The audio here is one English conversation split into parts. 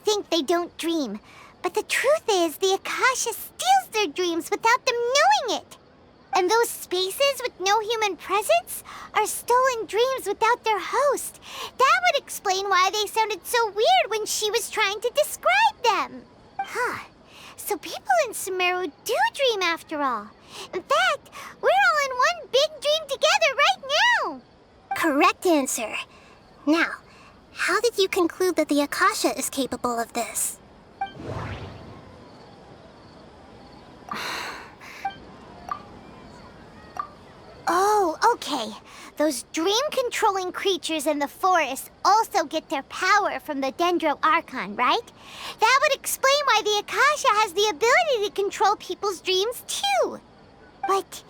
think they don't dream. But the truth is, the Akasha steals their dreams without them knowing it. And those spaces with no human presence are stolen dreams without their host. That would explain why they sounded so weird when she was trying to describe them. Huh. So people in Sumeru do dream after all. In fact, we're all in one big dream together right now. Correct answer. Now, how did you conclude that the Akasha is capable of this? Oh, okay. Those dream-controlling creatures in the forest also get their power from the Dendro Archon, right? That would explain why the Akasha has the ability to control people's dreams, too. But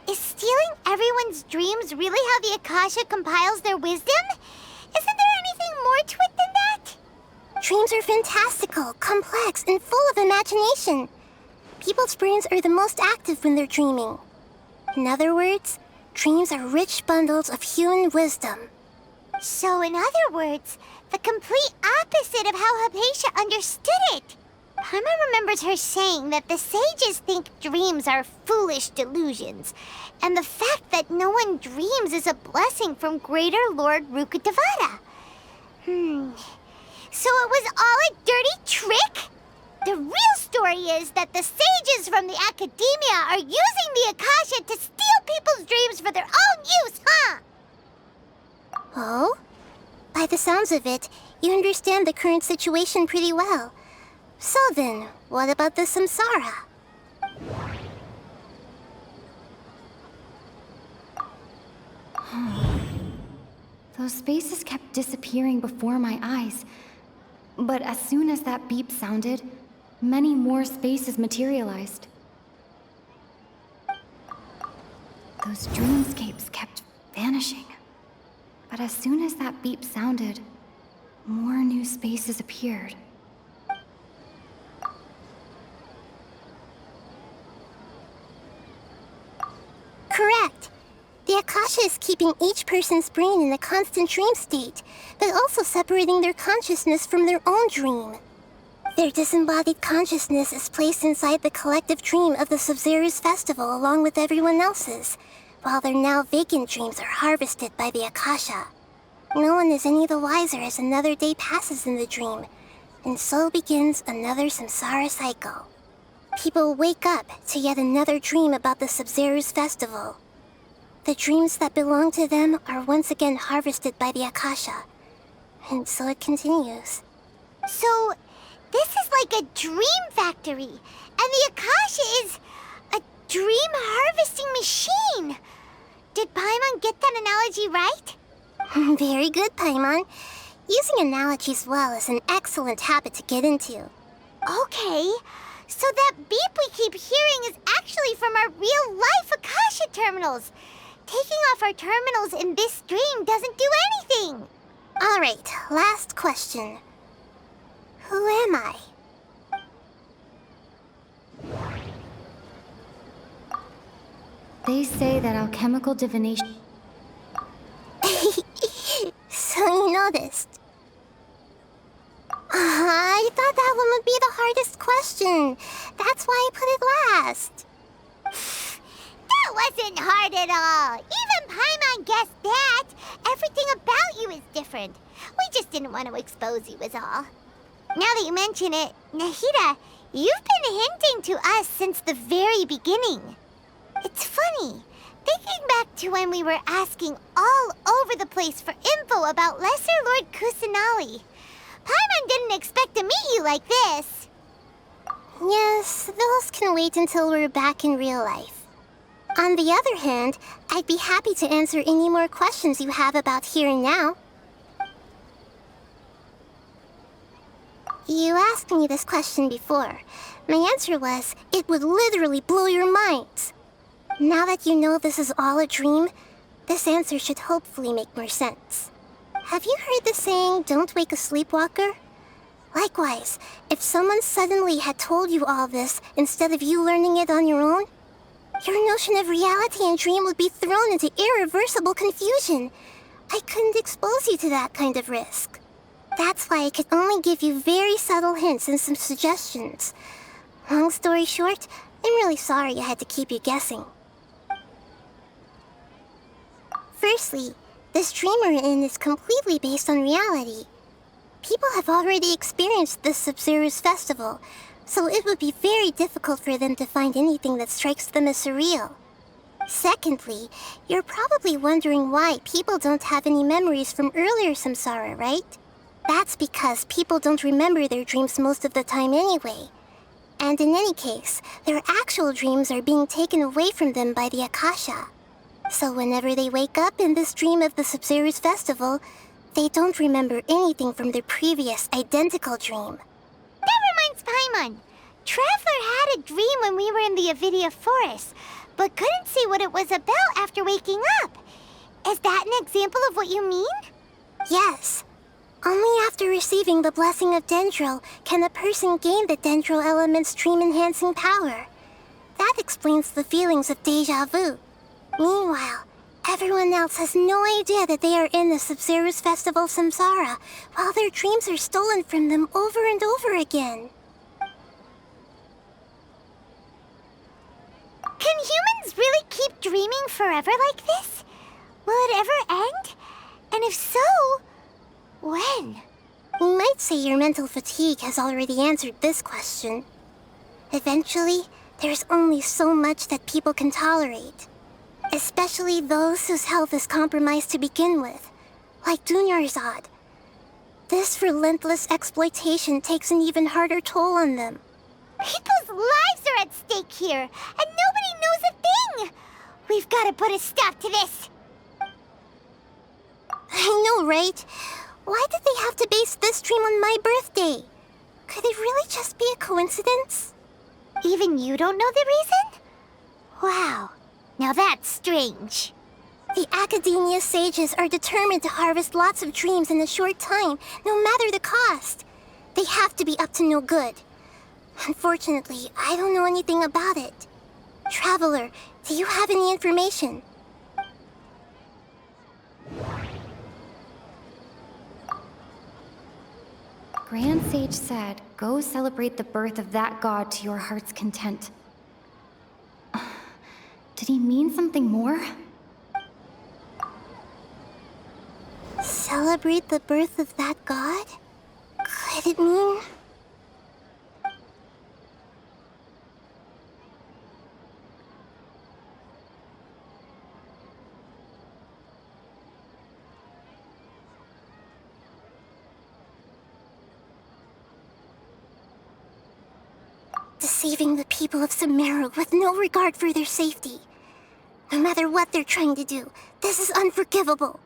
is stealing everyone's dreams really how the Akasha compiles their wisdom? Isn't there anything more to it than that? Dreams are fantastical, complex, and full of imagination. People's brains are the most active when they're dreaming. In other words, dreams are rich bundles of human wisdom. So in other words, the complete opposite of how Hypatia understood it. Paimon remembers her saying that the sages think dreams are foolish delusions, and the fact that no one dreams is a blessing from Greater Lord Rukkhadevata. So it was all a dirty trick? The real story is that the sages from the academia are using the Akasha to steal people's dreams for their own use, huh? Oh? By the sounds of it, you understand the current situation pretty well. So then, what about the samsara? Those spaces kept disappearing before my eyes. But as soon as that beep sounded, many more spaces materialized. Those dreamscapes kept vanishing. But as soon as that beep sounded, more new spaces appeared. Correct. The Akasha is keeping each person's brain in a constant dream state, but also separating their consciousness from their own dream. Their disembodied consciousness is placed inside the collective dream of the Sabzeruz festival along with everyone else's, while their now vacant dreams are harvested by the Akasha. No one is any the wiser as another day passes in the dream, and so begins another samsara cycle. People wake up to yet another dream about the Sabzeruz festival. The dreams that belong to them are once again harvested by the Akasha, and so it continues. So, this is like a dream factory, and the Akasha is a dream harvesting machine. Did Paimon get that analogy right? Very good, Paimon. Using analogies well is an excellent habit to get into. Okay, so that beep we keep hearing is actually from our real-life Akasha terminals. Taking off our terminals in this dream doesn't do anything. All right, last question. Who am I? They say that alchemical divination... So you noticed. I thought that one would be the hardest question. That's why I put it last. That wasn't hard at all. Even Paimon guessed that. Everything about you is different. We just didn't want to expose you is all. Now that you mention it, Nahida, you've been hinting to us since the very beginning. It's funny, thinking back to when we were asking all over the place for info about Lesser Lord Kusanali. Paimon didn't expect to meet you like this. Yes, those can wait until we're back in real life. On the other hand, I'd be happy to answer any more questions you have about here and now. You asked me this question before. My answer was, it would literally blow your minds. Now that you know this is all a dream, this answer should hopefully make more sense. Have you heard the saying, don't wake a sleepwalker? Likewise, if someone suddenly had told you all this instead of you learning it on your own, your notion of reality and dream would be thrown into irreversible confusion. I couldn't expose you to that kind of risk. That's why I could only give you very subtle hints and some suggestions. Long story short, I'm really sorry I had to keep you guessing. Firstly, this dream we're in is completely based on reality. People have already experienced this Sabzeruz festival, so it would be very difficult for them to find anything that strikes them as surreal. Secondly, you're probably wondering why people don't have any memories from earlier samsara, right? That's because people don't remember their dreams most of the time anyway. And in any case, their actual dreams are being taken away from them by the Akasha. So whenever they wake up in this dream of the Sabzeruz festival, they don't remember anything from their previous identical dream. That reminds Paimon. Traveler had a dream when we were in the Avidia forest, but couldn't see what it was about after waking up. Is that an example of what you mean? Yes. Only after receiving the blessing of Dendro can a person gain the Dendro element's dream-enhancing power. That explains the feelings of déjà vu. Meanwhile, everyone else has no idea that they are in the Sabzeruz Festival Samsara, while their dreams are stolen from them over and over again. Can humans really keep dreaming forever like this? Will it ever end? And if so, when? You might say your mental fatigue has already answered this question. Eventually, there's only so much that people can tolerate. Especially those whose health is compromised to begin with, like Dunyarzad. This relentless exploitation takes an even harder toll on them. People's lives are at stake here, and nobody knows a thing! We've got to put a stop to this! I know, right? Why did they have to base this dream on my birthday? Could it really just be a coincidence? Even you don't know the reason? Wow, now that's strange. The Academia sages are determined to harvest lots of dreams in a short time, no matter the cost. They have to be up to no good. Unfortunately, I don't know anything about it. Traveler, do you have any information? Grand Sage said, go celebrate the birth of that god to your heart's content. Did he mean something more? Celebrate the birth of that god? Could it mean... deceiving the people of Sumeru with no regard for their safety. No matter what they're trying to do, this is unforgivable.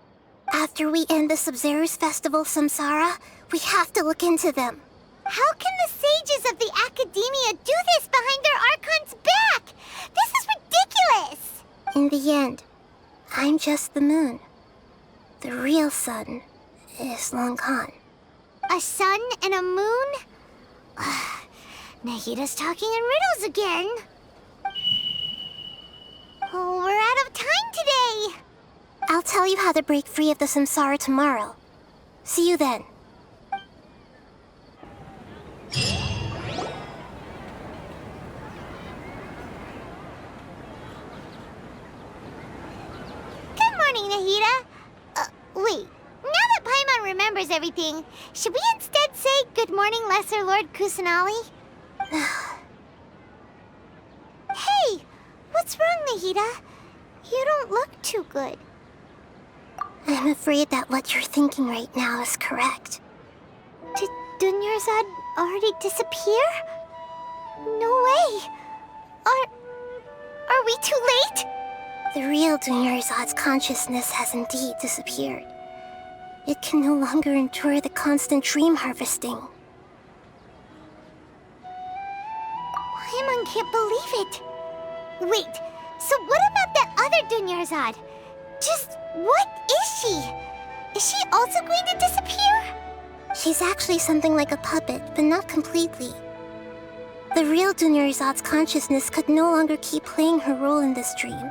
After we end the Sabzeruz Festival Samsara, we have to look into them. How can the sages of the Academia do this behind their Archon's back? This is ridiculous! In the end, I'm just the moon. The real sun is long gone. A sun and a moon? Nahida's talking in riddles again. Oh, we're out of time today. I'll tell you how to break free of the samsara tomorrow. See you then. Good morning, Nahida. Wait. Now that Paimon remembers everything, should we instead say good morning, Lesser Lord Kusanali? Hey! What's wrong, Nahida? You don't look too good. I'm afraid that what you're thinking right now is correct. Did Dunyarzad already disappear? No way! Are we too late? The real Dunyarzad's consciousness has indeed disappeared. It can no longer endure the constant dream harvesting. Paimon can't believe it. Wait, so what about that other Dunyarzad? Just what is she? Is she also going to disappear? She's actually something like a puppet, but not completely. The real Dunyarzad's consciousness could no longer keep playing her role in this dream.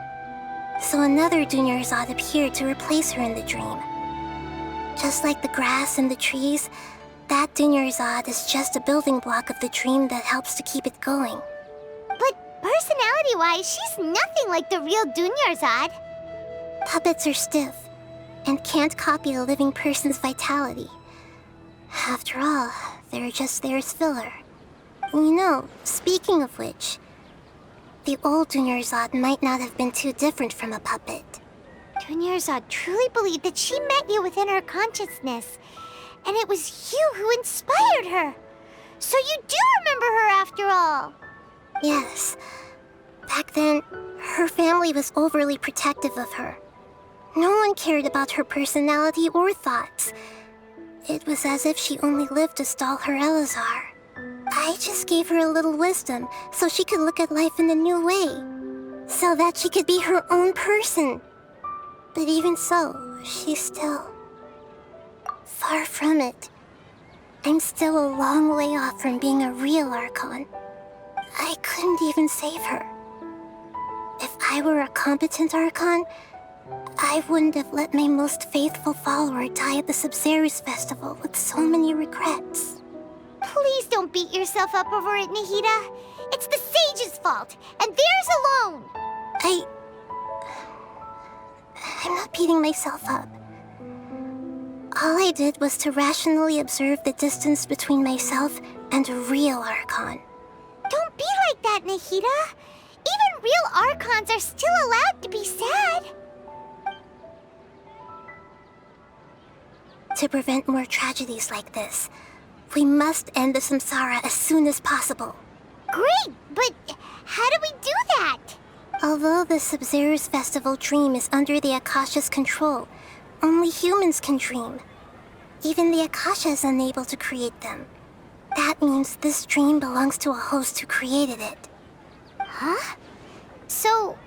So another Dunyarzad appeared to replace her in the dream. Just like the grass and the trees, that Dunyarzad is just a building block of the dream that helps to keep it going. But personality-wise, she's nothing like the real Dunyarzad. Puppets are stiff and can't copy a living person's vitality. After all, they're just there as filler. You know, speaking of which, the old Dunyarzad might not have been too different from a puppet. Dunyarzad truly believed that she met you within her consciousness, and it was you who inspired her. So you do remember her after all. Yes. Back then, her family was overly protective of her. No one cared about her personality or thoughts. It was as if she only lived to stall her Elazar. I just gave her a little wisdom so she could look at life in a new way, so that she could be her own person. But even so, she's still far from it. I'm still a long way off from being a real Archon. I couldn't even save her. If I were a competent Archon, I wouldn't have let my most faithful follower die at the Sabzeruz festival with so many regrets. Please don't beat yourself up over it, Nahida. It's the sage's fault, and theirs alone. I'm not beating myself up. All I did was to rationally observe the distance between myself and a real Archon. Don't be like that, Nahida. Even real Archons are still allowed to be sad. To prevent more tragedies like this, we must end the samsara as soon as possible. Great, but how do we do that? Although the Sabzeruz festival dream is under the Akasha's control, only humans can dream. Even the Akasha is unable to create them. That means this dream belongs to a host who created it. Huh? So,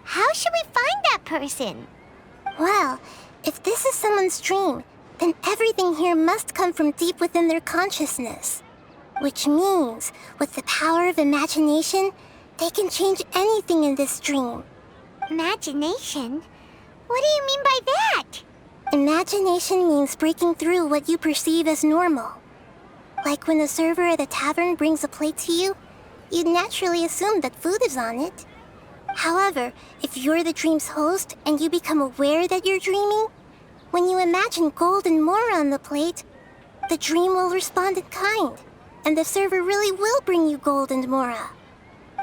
how should we find that person? Well, if this is someone's dream, then everything here must come from deep within their consciousness. Which means, with the power of imagination, they can change anything in this dream. Imagination? What do you mean by that? Imagination means breaking through what you perceive as normal. Like when a server at a tavern brings a plate to you, you'd naturally assume that food is on it. However, if you're the dream's host and you become aware that you're dreaming, when you imagine gold and more on the plate, the dream will respond in kind, and the server really will bring you gold and mora.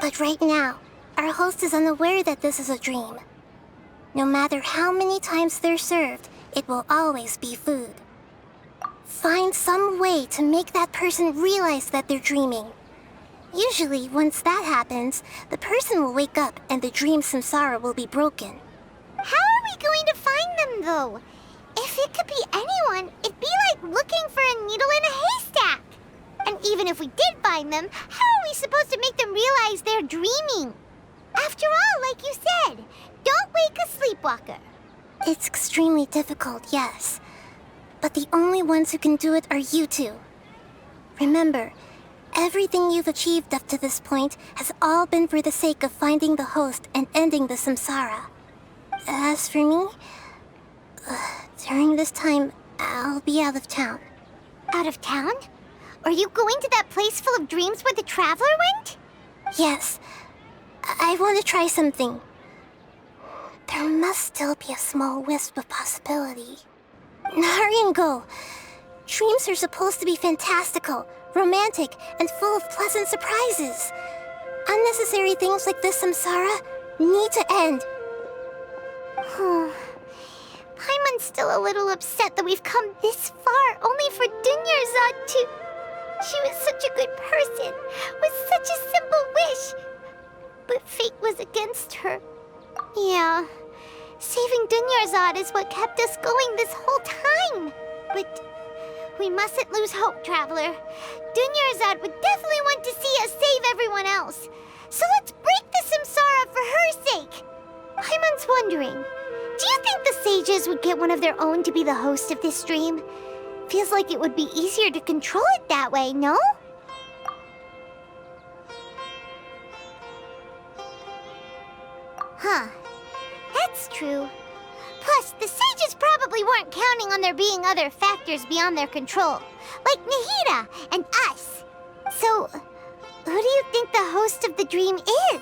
But right now, our host is unaware that this is a dream. No matter how many times they're served, it will always be food. Find some way to make that person realize that they're dreaming. Usually, once that happens, the person will wake up and the dream samsara will be broken. How are we going to find them, though? If it could be anyone, it'd be like looking for a needle in a haystack. And even if we did find them, how are we supposed to make them realize they're dreaming? After all, like you said, don't wake a sleepwalker. It's extremely difficult, yes. But the only ones who can do it are you two. Remember, everything you've achieved up to this point has all been for the sake of finding the host and ending the samsara. As for me, during this time, I'll be out of town. Out of town? Are you going to that place full of dreams where the Traveler went? Yes. I want to try something. There must still be a small wisp of possibility. Hurry and go. Dreams are supposed to be fantastical, romantic, and full of pleasant surprises. Unnecessary things like this samsara need to end. Paimon's still a little upset that we've come this far only for Dunyarzad to... She was such a good person, with such a simple wish. But fate was against her. Yeah, saving Dunyarzad is what kept us going this whole time. But we mustn't lose hope, Traveler. Dunyarzad would definitely want to see us save everyone else. So let's break the samsara for her sake. Paimon's wondering, do you think the sages would get one of their own to be the host of this stream? Feels like it would be easier to control it that way, no? Huh. That's true. Plus, the sages probably weren't counting on there being other factors beyond their control, like Nahida and us. So, who do you think the host of the dream is?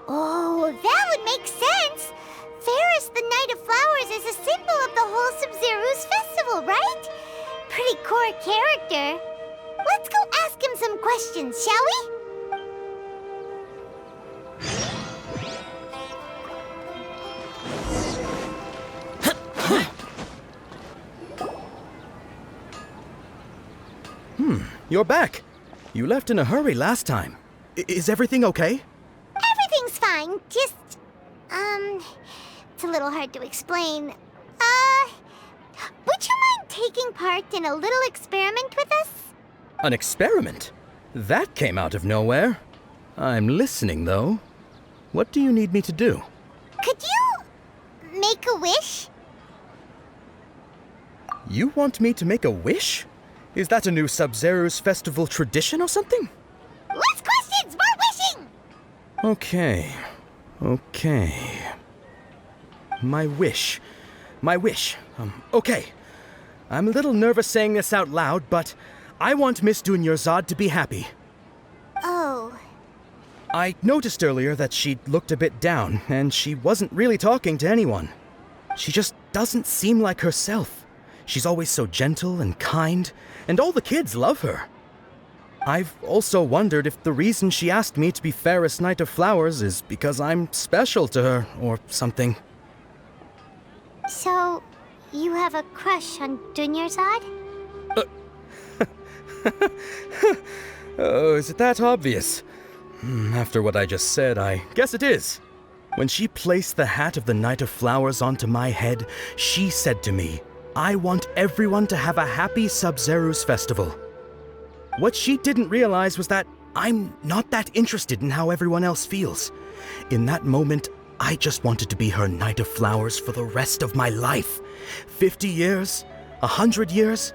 Oh, that would make sense. Ferris, the Knight of Flowers, is a symbol of the whole Sabzeruz festival, right? Pretty core character. Let's go ask him some questions, shall we? You're back. You left in a hurry last time. Is everything okay? Everything's fine, just, it's a little hard to explain. Would you mind taking part in a little experiment with us? An experiment? That came out of nowhere. I'm listening, though. What do you need me to do? Could you make a wish? You want me to make a wish? Is that a new Sabzeruz festival tradition or something? Less questions, more wishing! Okay. My wish. Okay. I'm a little nervous saying this out loud, but I want Miss Dunyarzad to be happy. Oh. I noticed earlier that she looked a bit down, and she wasn't really talking to anyone. She just doesn't seem like herself. She's always so gentle and kind, and all the kids love her. I've also wondered if the reason she asked me to be Ferris Knight of Flowers is because I'm special to her, or something. So, you have a crush on Dunyarzad? Oh, is it that obvious? After what I just said, I guess it is. When she placed the hat of the Knight of Flowers onto my head, she said to me, "I want everyone to have a happy Sabzeruz festival." What she didn't realize was that I'm not that interested in how everyone else feels. In that moment, I just wanted to be her Knight of Flowers for the rest of my life. 50 years, 100 years,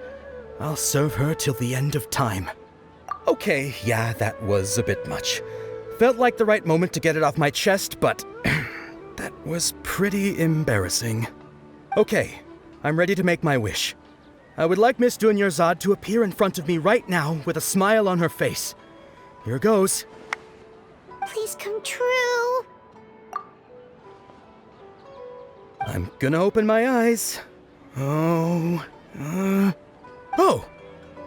I'll serve her till the end of time. Okay, yeah, that was a bit much. Felt like the right moment to get it off my chest, but that was pretty embarrassing. Okay, I'm ready to make my wish. I would like Miss Dunyarzad to appear in front of me right now with a smile on her face. Here goes. Please come true. I'm gonna open my eyes. Oh,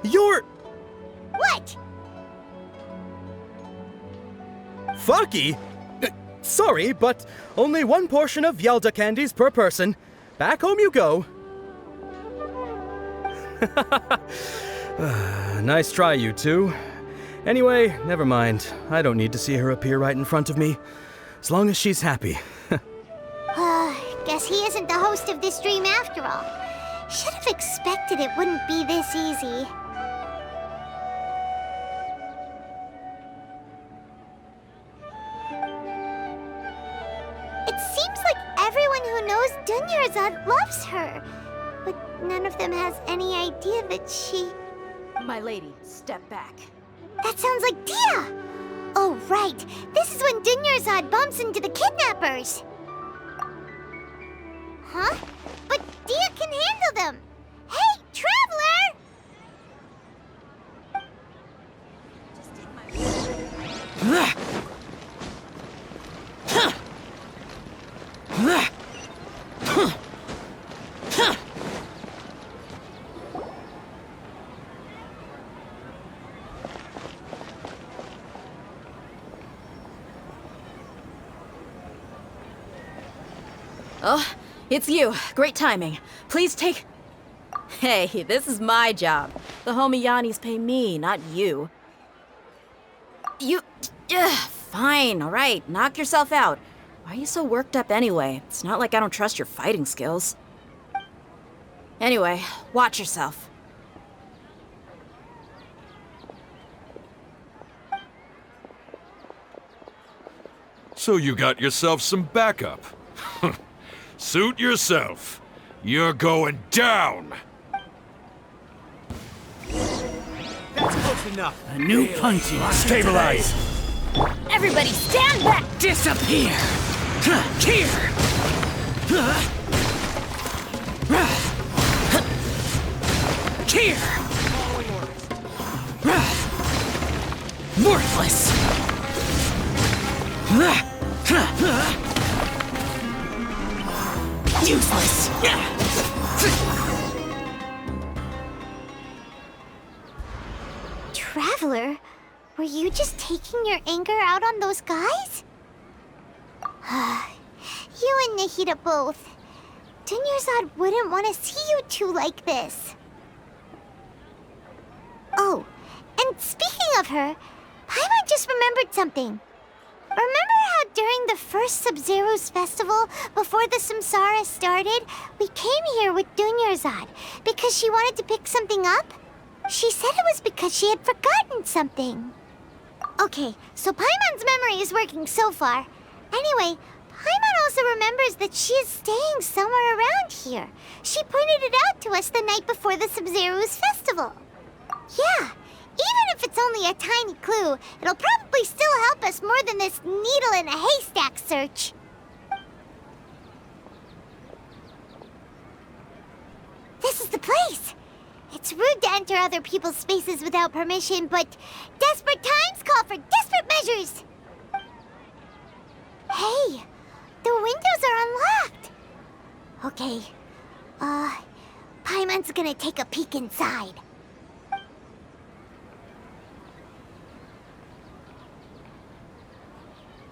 you're... What? Faki? Sorry, but only one portion of Yalda candies per person. Back home you go. Nice try, you two. Anyway, never mind. I don't need to see her appear right in front of me. As long as she's happy. Guess he isn't the host of this dream after all. Should have expected it wouldn't be this easy. It seems like everyone who knows Dunyarzad loves her. But none of them has any idea that she... My lady, step back. That sounds like Dia! Oh, right. This is when Dunyarzad bumps into the kidnappers. Huh? But Dia can handle them. Hey, traveler! Just take my... Oh, it's you. Great timing. Please take... Hey, this is my job. The homie Yannis pay me, not you. You... fine, all right. Knock yourself out. Why are you so worked up anyway? It's not like I don't trust your fighting skills. Anyway, watch yourself. So you got yourself some backup. Suit yourself. You're going down! That's close enough. A new punching. Stabilize! Everybody stand back! Disappear! Here! Here! Worthless! Useless! Traveler, were you just taking your anger out on those guys? You and Nahida both. Dunyarzad wouldn't want to see you two like this. Oh, and speaking of her, Paimon just remembered something. Remember how during the first Sabzeruz festival, before the Samsara started, we came here with Dunyarzad because she wanted to pick something up? She said it was because she had forgotten something. Okay, so Paimon's memory is working so far. Anyway, Paimon also remembers that she is staying somewhere around here. She pointed it out to us the night before the Sabzeruz festival. Yeah, even if it's only a tiny clue, it'll probably still help us more than this needle in a haystack search. This is the place. It's rude to enter other people's spaces without permission, but desperate times call for desperate measures. Hey, the windows are unlocked. Okay, Paimon's gonna take a peek inside.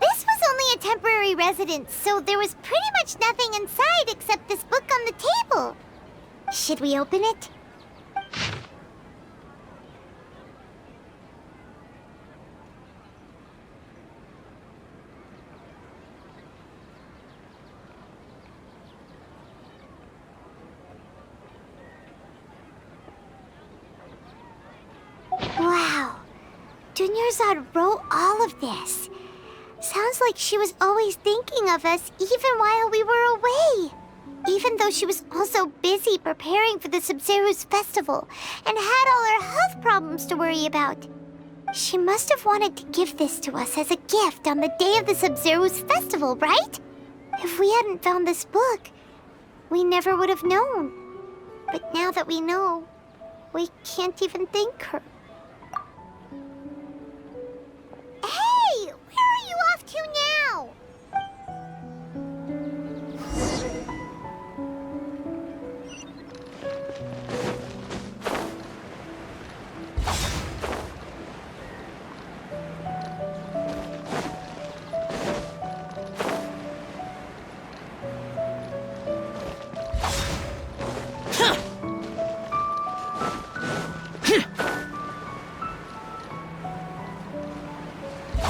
This was only a temporary residence, so there was pretty much nothing inside except this book on the table. Should we open it? Wow, Dunyarzad wrote all of this. Sounds like she was always thinking of us even while we were away. Even though she was also busy preparing for the Sabzeruz festival and had all her health problems to worry about. She must have wanted to give this to us as a gift on the day of the Sabzeruz festival, right? If we hadn't found this book, we never would have known. But now that we know, we can't even thank her. Hey! Where are you off to now?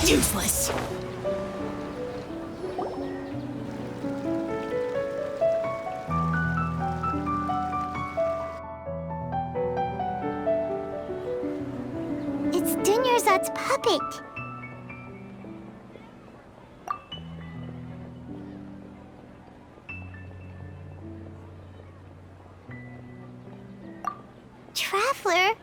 Useless! It's Dunyarzad's puppet. Traveler?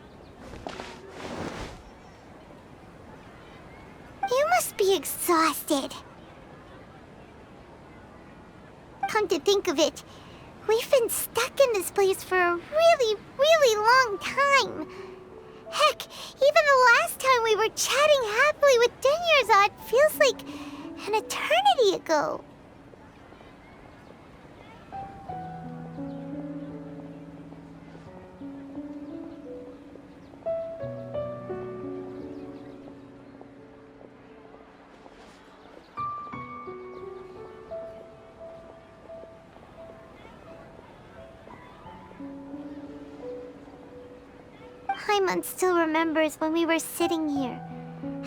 You must be exhausted. Come to think of it, we've been stuck in this place for a really, really long time. Heck, even the last time we were chatting happily with Dunyarzad feels like an eternity ago. Paimon still remembers when we were sitting here,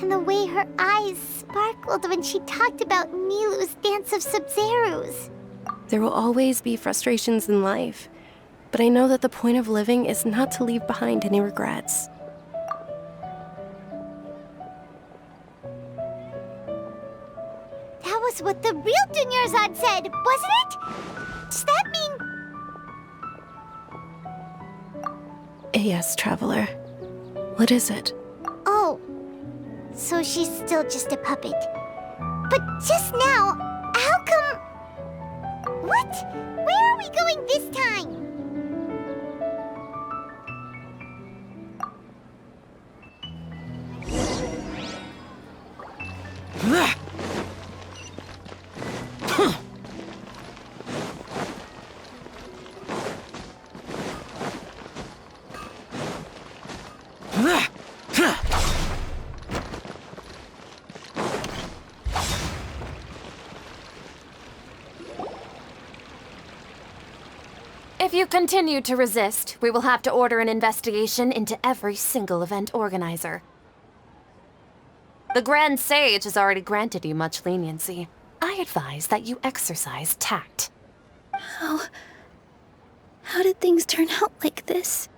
and the way her eyes sparkled when she talked about Nilu's Dance of Sabzeruz. There will always be frustrations in life, but I know that the point of living is not to leave behind any regrets. That was what the real Dunyarzad said, wasn't it? Does that mean... Yes, Traveler. What is it? Oh, So she's still just a puppet. But just now, how come... What? Where are we going this time? If you continue to resist, we will have to order an investigation into every single event organizer. The Grand Sage has already granted you much leniency. I advise that you exercise tact. How did things turn out like this?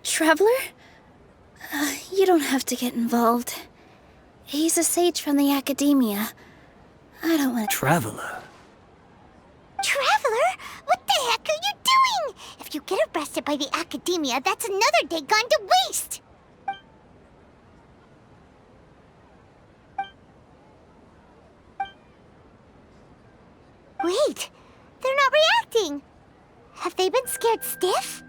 Traveler? You don't have to get involved. He's a sage from the academia. I don't want to... Traveler? Traveler? What the heck are you doing? If you get arrested by the academia, that's another day gone to waste! Wait, they're not reacting. Have they been scared stiff?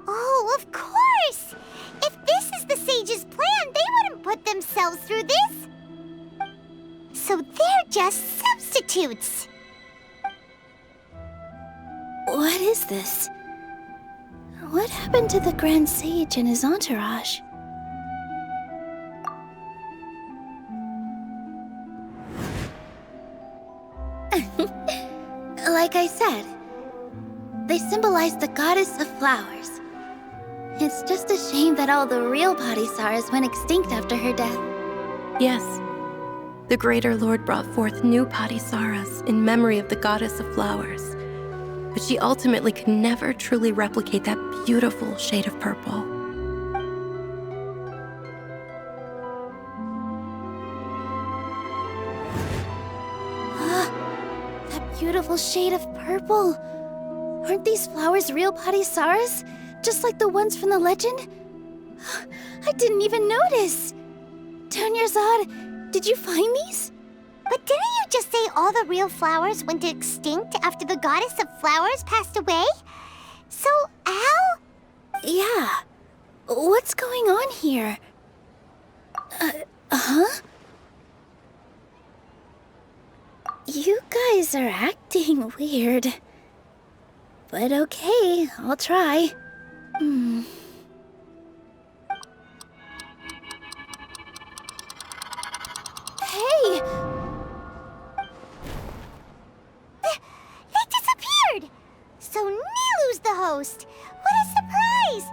Oh, of course! If this is the sage's plan, they wouldn't put themselves through this. So they're just substitutes. What is this? What happened to the Grand Sage and his entourage? Like I said, they symbolize the goddess of flowers. It's just a shame that all the real Padisaras went extinct after her death. Yes. The Greater Lord brought forth new Padisaras in memory of the goddess of flowers. But she ultimately could never truly replicate that beautiful shade of purple. That beautiful shade of purple. Aren't these flowers real Padisaras? Just like the ones from the legend? I didn't even notice. Dunyarzad, did you find these? But didn't you just say all the real flowers went extinct after the goddess of flowers passed away? So, how? Yeah. What's going on here? You guys are acting weird. But okay, I'll try. Hey! They disappeared! So Nilu's the host! What a surprise!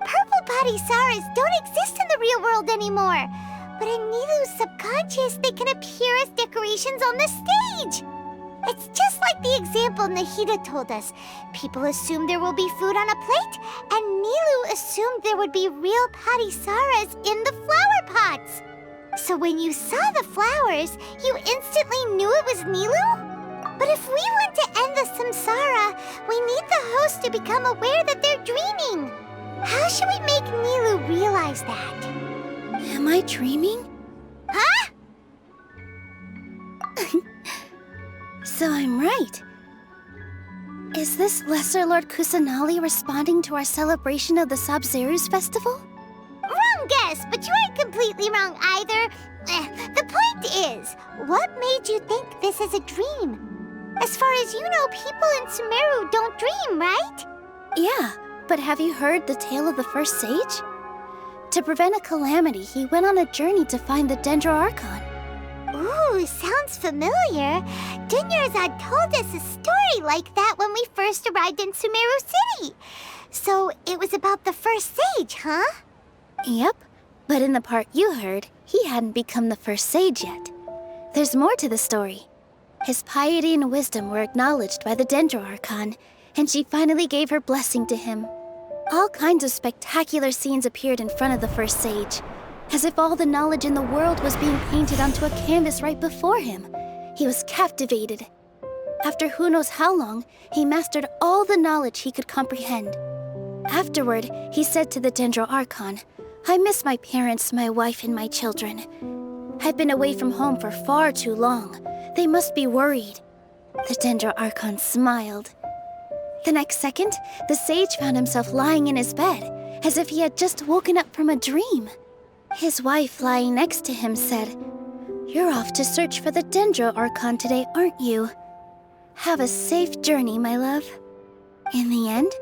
Purple Padisaras don't exist in the real world anymore. But in Nilu's subconscious, they can appear as decorations on the stage. It's just like the example Nahida told us. People assume there will be food on a plate, and Nilu assumed there would be real Padisaras in the flower pots. So when you saw the flowers, you instantly knew it was Nilu? But if we want to end the samsara, we need the host to become aware that they're dreaming. How should we make Nilu realize that? Am I dreaming? Huh? So I'm right. Is this Lesser Lord Kusanali responding to our celebration of the Sabzeruz festival? Wrong guess, but you aren't completely wrong either. The point is, what made you think this is a dream? As far as you know, people in Sumeru don't dream, right? Yeah, but have you heard the tale of the first sage? To prevent a calamity, he went on a journey to find the Dendroarchon. Ooh, sounds familiar. Dunyarzad told us a story like that when we first arrived in Sumeru City. So it was about the first sage, huh? Yep, but in the part you heard, he hadn't become the first sage yet. There's more to the story. His piety and wisdom were acknowledged by the Dendroarchon, and she finally gave her blessing to him. All kinds of spectacular scenes appeared in front of the first sage, as if all the knowledge in the world was being painted onto a canvas right before him. He was captivated. After who knows how long, he mastered all the knowledge he could comprehend. Afterward, he said to the Dendro Archon, "I miss my parents, my wife, and my children. I've been away from home for far too long. They must be worried." The Dendro Archon smiled. The next second, the sage found himself lying in his bed, as if he had just woken up from a dream. His wife, lying next to him, said, "You're off to search for the Dendro Archon today, aren't you? Have a safe journey, my love." In the end,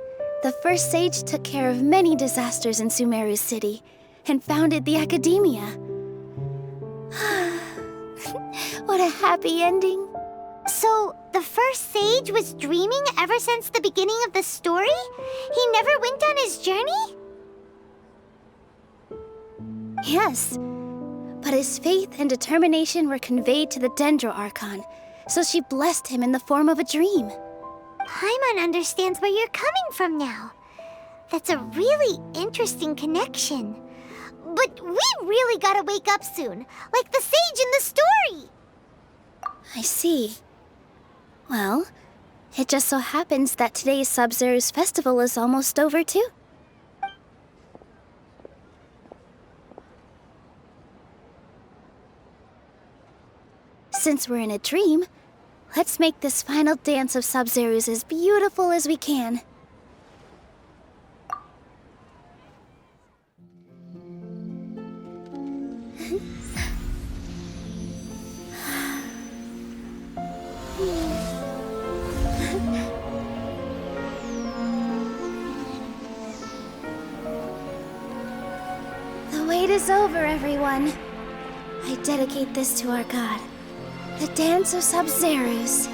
the first sage took care of many disasters in Sumeru City and founded the Academia. What a happy ending. So, the first sage was dreaming ever since the beginning of the story? He never went on his journey? Yes, but his faith and determination were conveyed to the Dendro Archon, so she blessed him in the form of a dream. Paimon understands where you're coming from now. That's a really interesting connection. But we really gotta wake up soon, like the sage in the story! I see. Well, it just so happens that today's Sabzeruz festival is almost over too. Since we're in a dream, let's make this final dance of Sabzeruz as beautiful as we can. The wait is over, everyone. I dedicate this to our god, the dance of Sabzeruz.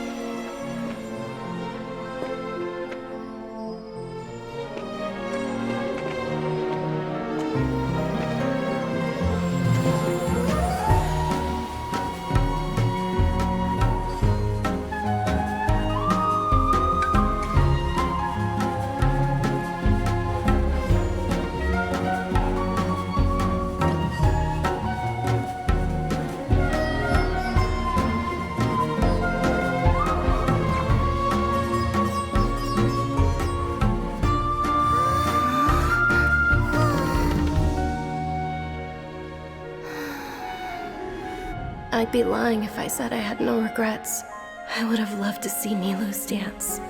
I'd be lying if I said I had no regrets. I would have loved to see Nilou's dance.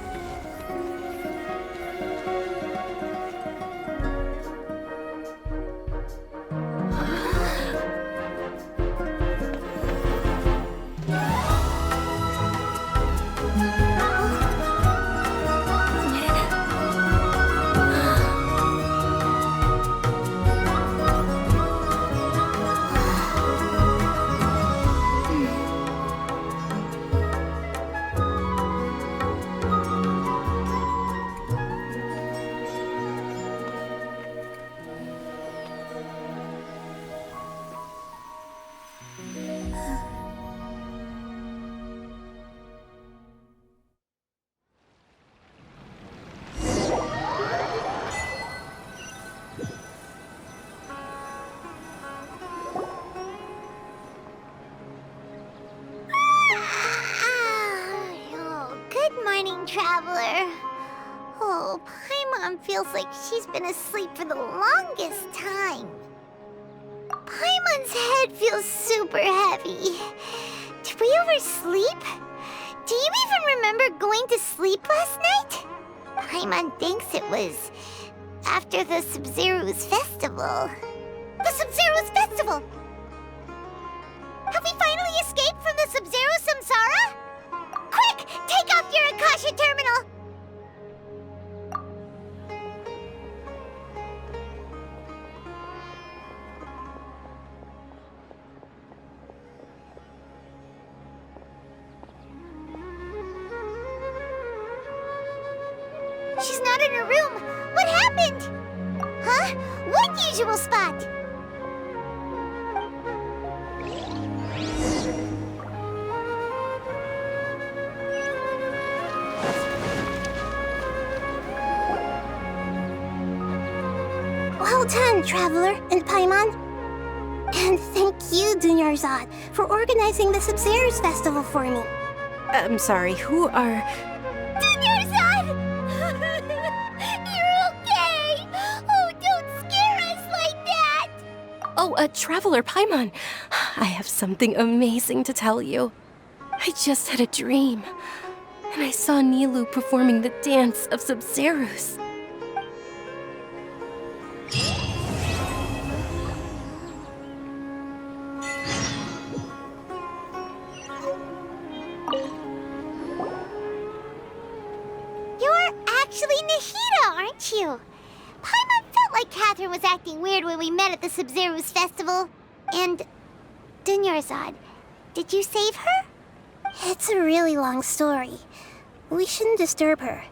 Traveler. Oh, Paimon feels like she's been asleep for the longest time. Paimon's head feels super heavy. Did we oversleep? Do you even remember going to sleep last night? Paimon thinks it was after the Sabzeruz festival. The Sabzeruz festival! Have we finally escaped from the Sabzeruz samsara? Quick! Take off your Akasha terminal! She's not in her room. What happened? Huh? What usual spot? Well done, Traveler and Paimon. And thank you, Dunyarzad, for organizing the Sabzeruz festival for me. I'm sorry, who are... Dunyarzad! You're okay! Oh, don't scare us like that! Oh, Traveler Paimon. I have something amazing to tell you. I just had a dream, and I saw Nilou performing the dance of Sabzeruz. You're actually Nahida, aren't you? Paimon felt like Catherine was acting weird when we met at the Sabzeruz festival. And... Dunyarzad, did you save her? It's a really long story. We shouldn't disturb her.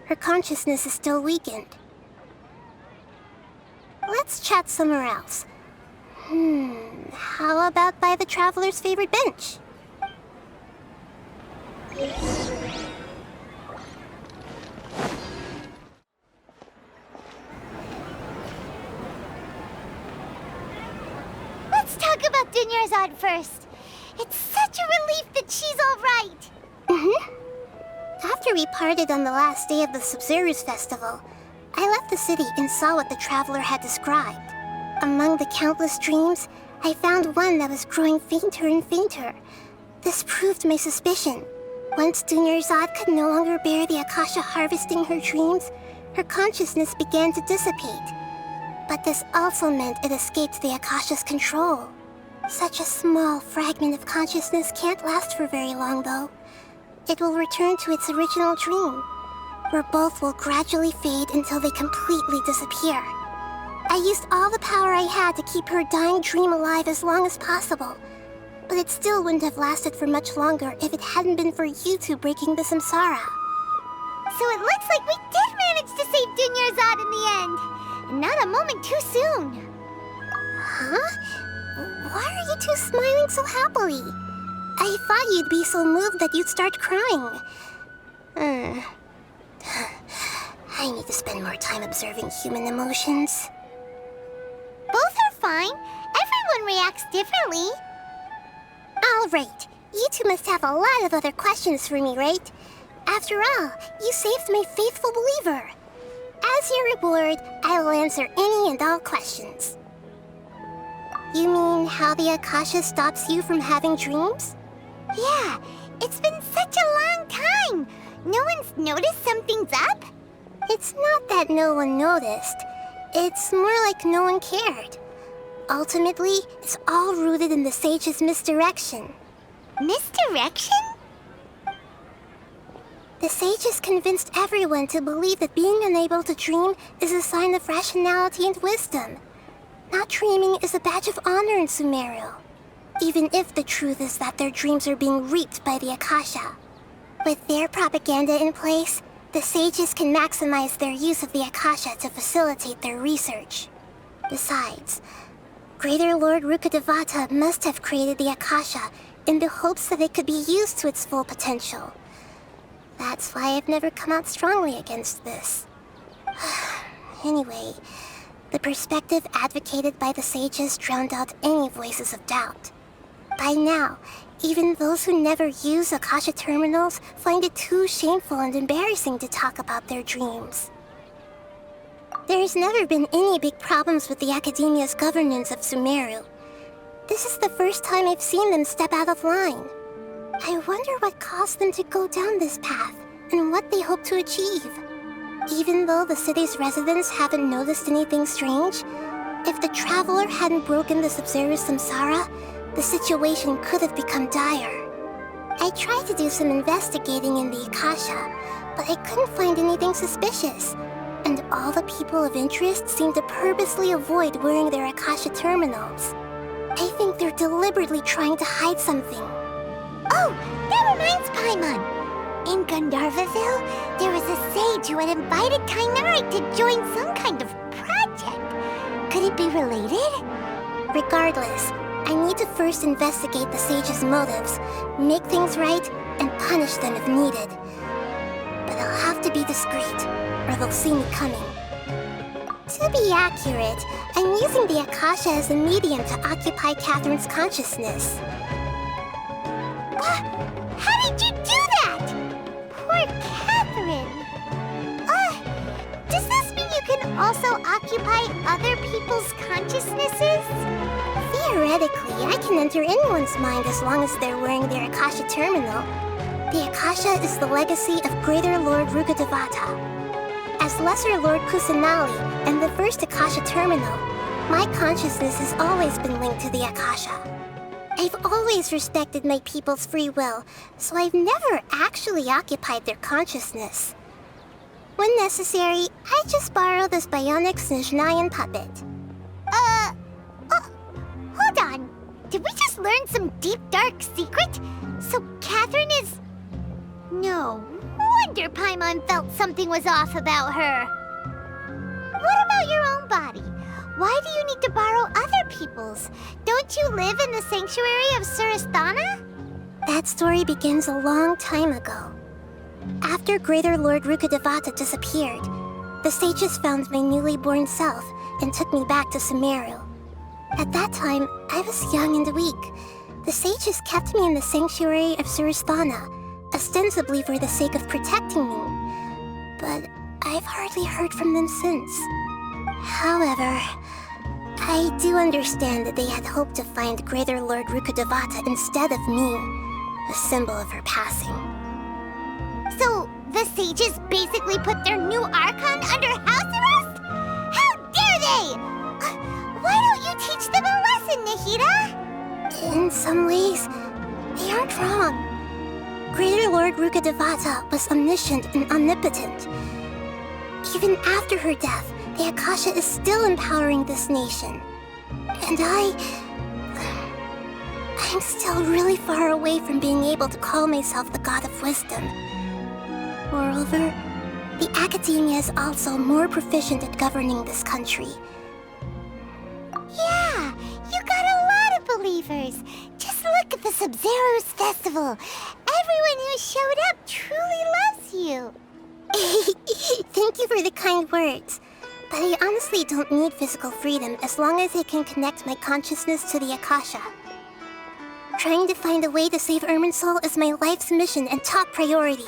Her consciousness is still weakened. Let's chat somewhere else. How about by the Traveler's favorite bench? Let's talk about Dunyarzad first. It's such a relief that she's all right. After we parted on the last day of the Sabzeruz festival, I left the city and saw what the Traveler had described. Among the countless dreams, I found one that was growing fainter and fainter. This proved my suspicion. Once Dunyarzad could no longer bear the Akasha harvesting her dreams, her consciousness began to dissipate. But this also meant it escaped the Akasha's control. Such a small fragment of consciousness can't last for very long, though. It will return to its original dream, where both will gradually fade until they completely disappear. I used all the power I had to keep her dying dream alive as long as possible, but it still wouldn't have lasted for much longer if it hadn't been for you two breaking the samsara. So it looks like we did manage to save Dunyarzad in the end. And not a moment too soon. Huh? Why are you two smiling so happily? I thought you'd be so moved that you'd start crying. I need to spend more time observing human emotions. Both are fine. Everyone reacts differently. All right. You two must have a lot of other questions for me, right? After all, you saved my faithful believer. As your reward, I will answer any and all questions. You mean how the Akasha stops you from having dreams? Yeah, it's been such a long time. No one's noticed something's up? It's not that no one noticed. It's more like no one cared. Ultimately, it's all rooted in the sage's misdirection. Misdirection? The sages convinced everyone to believe that being unable to dream is a sign of rationality and wisdom. Not dreaming is a badge of honor in Sumeru, even if the truth is that their dreams are being reaped by the Akasha. With their propaganda in place, the sages can maximize their use of the Akasha to facilitate their research. Besides, Greater Lord Rukkhadevata must have created the Akasha in the hopes that it could be used to its full potential. That's why I've never come out strongly against this. Anyway, the perspective advocated by the sages drowned out any voices of doubt. By now, even those who never use Akasha terminals find it too shameful and embarrassing to talk about their dreams. There's never been any big problems with the Academia's governance of Sumeru. This is the first time I've seen them step out of line. I wonder what caused them to go down this path, and what they hope to achieve. Even though the city's residents haven't noticed anything strange, if the Traveler hadn't broken the Sabzeruz samsara, the situation could have become dire. I tried to do some investigating in the Akasha, but I couldn't find anything suspicious, and all the people of interest seem to purposely avoid wearing their Akasha terminals. I think they're deliberately trying to hide something. Oh, that reminds Paimon. In Gandharvaville, there was a sage who had invited Kainerite to join some kind of project. Could it be related? Regardless, I need to first investigate the sage's motives, make things right, and punish them if needed. But I'll have to be discreet, or they'll see me coming. To be accurate, I'm using the Akasha as a medium to occupy Catherine's consciousness. What? How did you do that? Poor Catherine. Does this mean you can also occupy other people's consciousnesses? Theoretically, I can enter anyone's mind as long as they're wearing their Akasha terminal. The Akasha is the legacy of Greater Lord Rukkhadevata. As Lesser Lord Kusanali and the first Akasha terminal, my consciousness has always been linked to the Akasha. I've always respected my people's free will, so I've never actually occupied their consciousness. When necessary, I just borrow this bionic Snezhnayan puppet. Hold on. Did we just learn some deep, dark secret? So Catherine is... No wonder Paimon felt something was off about her. What about your own body? Why do you need to borrow other people's? Don't you live in the sanctuary of Surasthana? That story begins a long time ago. After Greater Lord Rukkhadevata disappeared, the sages found my newly born self and took me back to Sumeru. At that time, I was young and weak. The sages kept me in the sanctuary of Surasthana, ostensibly for the sake of protecting me. But I've hardly heard from them since. However, I do understand that they had hoped to find Greater Lord Rukkhadevata instead of me, a symbol of her passing. So, the sages basically put their new Archon under house arrest? How dare they! Why don't you teach them a lesson, Nahida? In some ways, they aren't wrong. Greater Lord Rukkhadevata was omniscient and omnipotent. Even after her death, the Akasha is still empowering this nation. And I'm still really far away from being able to call myself the God of Wisdom. Moreover, the Academia is also more proficient at governing this country. Yeah, you got a lot of believers. Just look at the Sabzeruz festival. Everyone who showed up truly loves you. Thank you for the kind words. But I honestly don't need physical freedom as long as I can connect my consciousness to the Akasha. Trying to find a way to save Irminsul is my life's mission and top priority.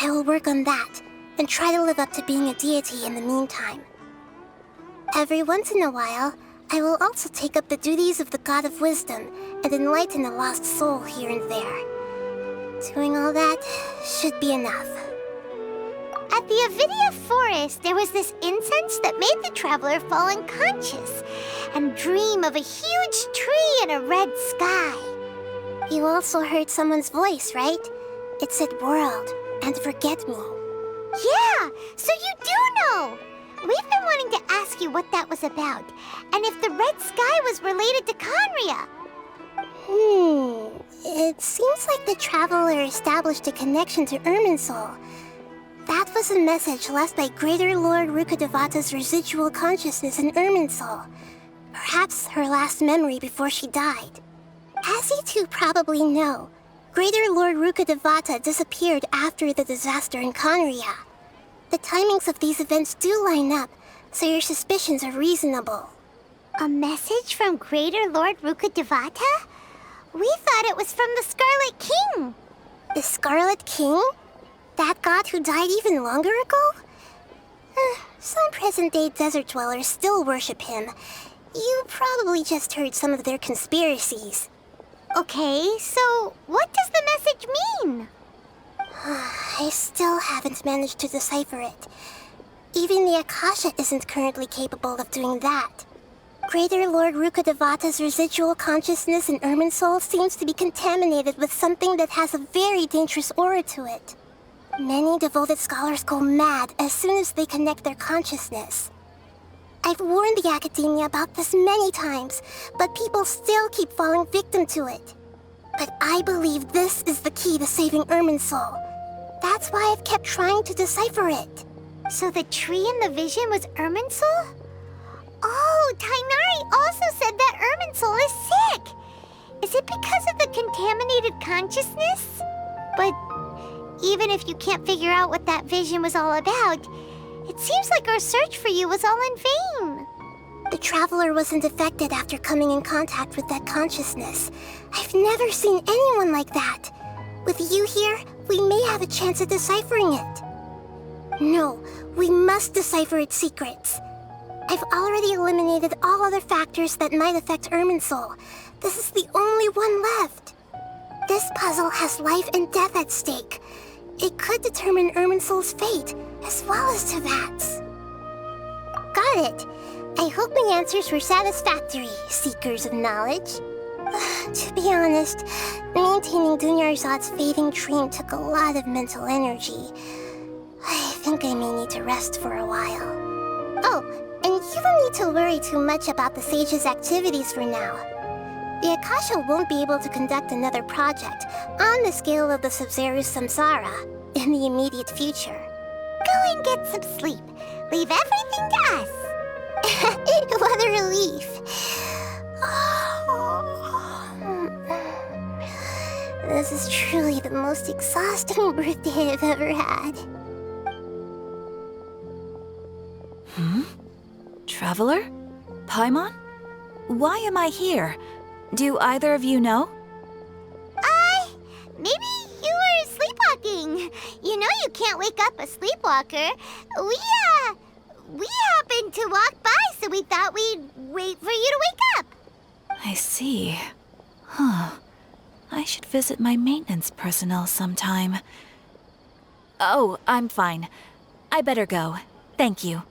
I will work on that, and try to live up to being a deity in the meantime. Every once in a while, I will also take up the duties of the God of Wisdom and enlighten a lost soul here and there. Doing all that should be enough. At the Avidia forest, there was this incense that made the traveler fall unconscious and dream of a huge tree and a red sky. You also heard someone's voice, right? It said world and forget me. Yeah, so you do know! We've been wanting to ask you what that was about, and if the red sky was related to Conria. It seems like the traveler established a connection to Irminsul. That was a message left by Greater Lord Rukkhadevata's residual consciousness in Irminsul. Perhaps her last memory before she died. As you two probably know, Greater Lord Rukkhadevata disappeared after the disaster in Conria. The timings of these events do line up, so your suspicions are reasonable. A message from Greater Lord Rukkhadevata? We thought it was from the Scarlet King. The Scarlet King? That god who died even longer ago? Some present-day desert dwellers still worship him. You probably just heard some of their conspiracies. Okay, so what does the message mean? I still haven't managed to decipher it. Even the Akasha isn't currently capable of doing that. Greater Lord Rukkhadevata's residual consciousness in Irminsul seems to be contaminated with something that has a very dangerous aura to it. Many devoted scholars go mad as soon as they connect their consciousness. I've warned the Academia about this many times, but people still keep falling victim to it. But I believe this is the key to saving Irminsul. That's why I've kept trying to decipher it. So the tree in the vision was Irminsul? Oh, Tainari also said that Irminsul is sick. Is it because of the contaminated consciousness? But even if you can't figure out what that vision was all about, It seems like our search for you was all in vain. The traveler wasn't affected after coming in contact with that consciousness. I've never seen anyone like that. With you here, we may have a chance at deciphering it. No, we must decipher its secrets. I've already eliminated all other factors that might affect Irminsul. This is the only one left. This puzzle has life and death at stake. It could determine Irminsul's fate, as well as Tevat's. Got it. I hope my answers were satisfactory, seekers of knowledge. To be honest, maintaining Dunyarzad's fading dream took a lot of mental energy. I think I may need to rest for a while. Oh, and you don't need to worry too much about the Sage's activities for now. The Akasha won't be able to conduct another project on the scale of the Sabzeruz Samsara in the immediate future. Go and get some sleep. Leave everything to us. What a relief. This is truly the most exhausting birthday I've ever had. Traveler? Paimon? Why am I here? Do either of you know? Maybe you were sleepwalking. You know you can't wake up a sleepwalker. We happened to walk by, so we thought we'd wait for you to wake up. I see. Huh. I should visit my maintenance personnel sometime. Oh, I'm fine. I better go. Thank you.